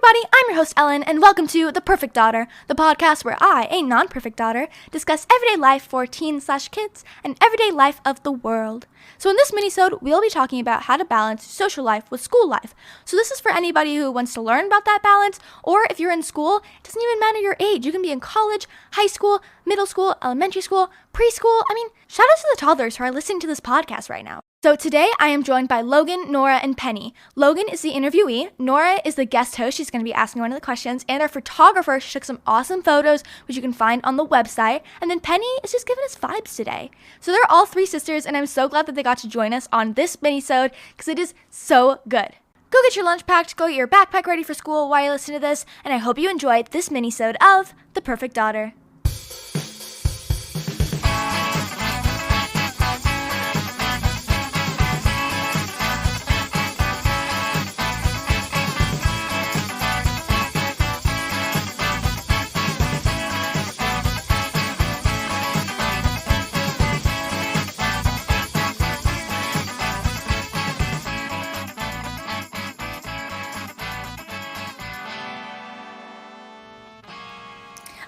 everybody, I'm your host Ellen, and welcome to The Perfect Daughter, the podcast where I, a non-perfect daughter, discuss everyday life for teens/kids and everyday life of the world. So in this minisode, we'll be talking about how to balance social life with school life. So this is for anybody who wants to learn about that balance, or if you're in school, it doesn't even matter your age. You can be in college, high school, middle school, elementary school, preschool. Shout out to the toddlers who are listening to this podcast right now. So today I am joined by Logan, Nora, and Penny. Logan is the interviewee, Nora is the guest host, she's going to be asking one of the questions, and our photographer, she took some awesome photos, which you can find on the website, and then Penny is just giving us vibes today. So they're all three sisters, and I'm so glad that they got to join us on this minisode, because it is so good. Go get your lunch packed, go get your backpack ready for school while you listen to this, and I hope you enjoyed this minisode of The Perfect Daughter.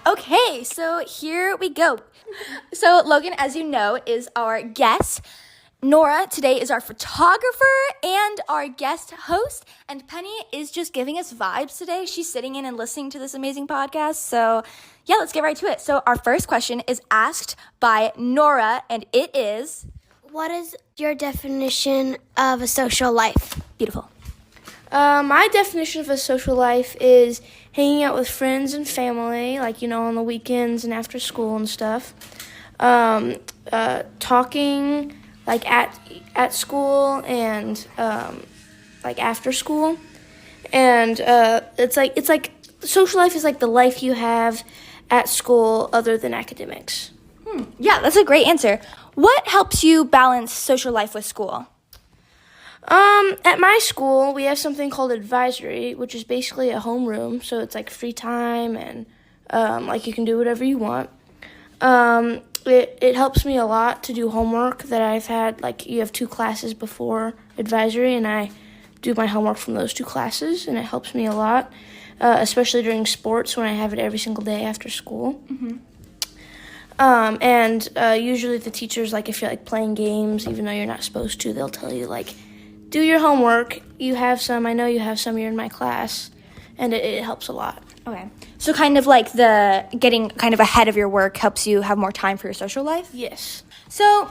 Okay, so here we go. So Logan, as you know, is our guest. Nora today is our photographer and our guest host, and Penny is just giving us vibes today. She's sitting in and listening to this amazing podcast. So yeah, let's get right to it. So our first question is asked by Nora, and it is, what is your definition of a social life? Beautiful. My definition of a social life is hanging out with friends and family, on the weekends and after school and stuff. Talking, at school and, after school. And, it's like social life is like the life you have at school other than academics. Yeah, that's a great answer. What helps you balance social life with school? At my school, we have something called advisory, which is basically a homeroom, so it's free time and, you can do whatever you want. It helps me a lot to do homework that I've had, you have 2 classes before advisory, and I do my homework from those 2 classes, and it helps me a lot, especially during sports when I have it every single day after school. Mm-hmm. Usually the teachers, if you're, playing games, even though you're not supposed to, they'll tell you, do your homework. You have some. I know you have some. You're in my class. And it helps a lot. Okay. So kind of the getting kind of ahead of your work helps you have more time for your social life? Yes. So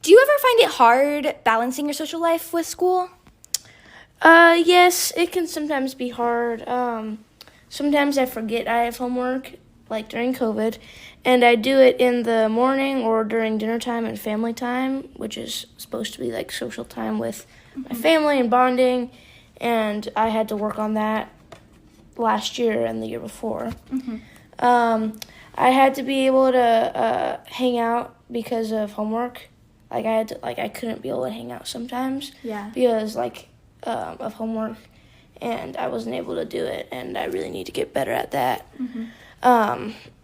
do you ever find it hard balancing your social life with school? Yes, it can sometimes be hard. Sometimes I forget I have homework, during COVID, and I do it in the morning or during dinner time and family time, which is supposed to be social time with my family and bonding, and I had to work on that last year and the year before. Mm-hmm. I had to be able to hang out because of homework. I couldn't be able to hang out sometimes. Yeah. Because of homework, and I wasn't able to do it, and I really need to get better at that. Mm-hmm.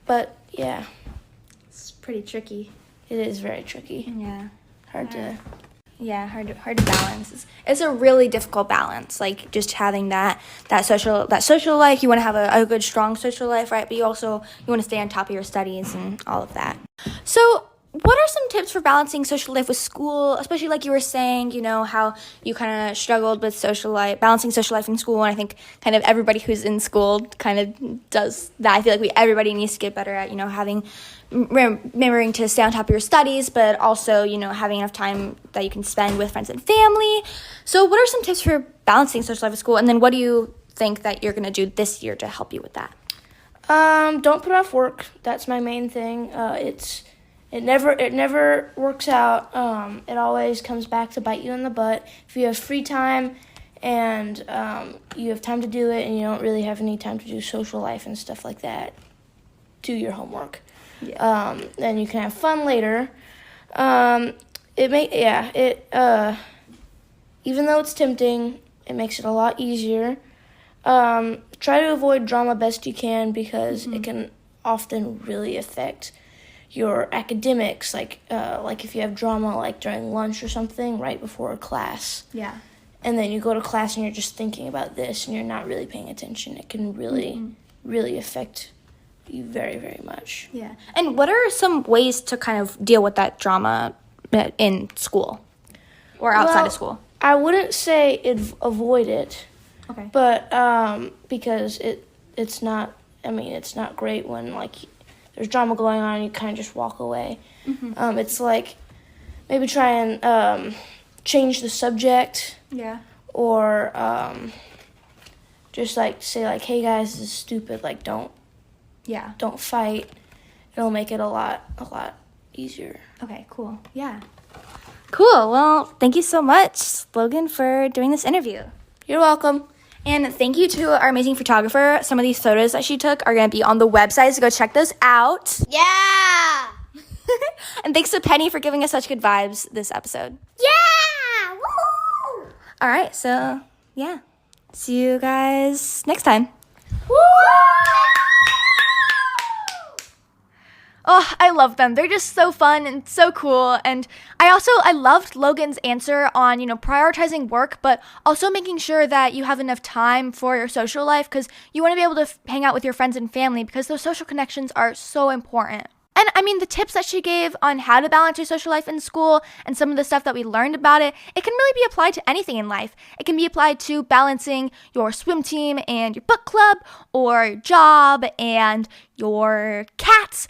But yeah, it's pretty tricky. it is very tricky. Yeah. Hard to balance. It's a really difficult balance, just having that social life. You want to have a good, strong social life, right? But you want to stay on top of your studies and all of that. So what are some tips for balancing social life with school, especially you were saying, how you kind of struggled with balancing social life in school, and I think kind of everybody who's in school kind of does that. I feel everybody needs to get better at, remembering to stay on top of your studies, but also, having enough time that you can spend with friends and family. So what are some tips for balancing social life with school, and then what do you think that you're going to do this year to help you with that? Don't put off work. That's my main thing. It never works out. It always comes back to bite you in the butt. If you have free time and you have time to do it and you don't really have any time to do social life and stuff like that, do your homework. Yeah. Then you can have fun later. Even though it's tempting, it makes it a lot easier. Try to avoid drama best you can, because it can often really affect your academics, if you have drama during lunch or something right before a class. Yeah. and then you go to class and you're just thinking about this and you're not really paying attention, it can really, really affect you very, very much. Yeah. And what are some ways to kind of deal with that drama in school or outside of school? I wouldn't say avoid it. Okay. But because it's not, I mean, it's not great when, like, there's drama going on and you kind of just walk away. It's like maybe try and change the subject. Yeah. Or just, like, say, like, hey, guys, this is stupid. Like, don't fight. It'll make it a lot easier. Okay, cool. Yeah. Cool. Well, thank you so much, Logan, for doing this interview. You're welcome. And thank you to our amazing photographer. Some of these photos that she took are going to be on the website, so go check those out. Yeah! And thanks to Penny for giving us such good vibes this episode. Yeah! Woo! All right, so yeah. See you guys next time. Woo! Oh, I love them. They're just so fun and so cool. And I loved Logan's answer on, prioritizing work, but also making sure that you have enough time for your social life, because you want to be able to hang out with your friends and family, because those social connections are so important. And I mean, the tips that she gave on how to balance your social life in school and some of the stuff that we learned about it, it can really be applied to anything in life. It can be applied to balancing your swim team and your book club, or your job and your cats.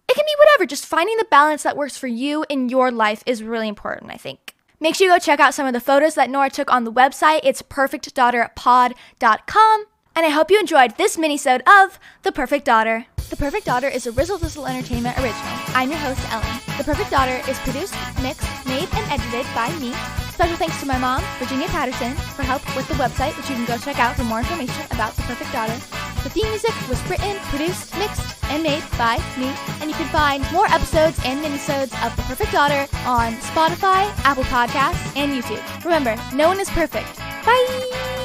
It can be whatever. Just finding the balance that works for you in your life is really important, I think. Make sure you go check out some of the photos that Nora took on the website. It's perfectdaughterpod.com. And I hope you enjoyed this minisode of The Perfect Daughter. The Perfect Daughter is a Rizzle Thistle Entertainment original. I'm your host, Ellen. The Perfect Daughter is produced, mixed, made, and edited by me. Special thanks to my mom, Virginia Patterson, for help with the website, which you can go check out for more information about The Perfect Daughter. The theme music was written, produced, mixed, and made by me. And you can find more episodes and minisodes of The Perfect Daughter on Spotify, Apple Podcasts, and YouTube. Remember, no one is perfect. Bye!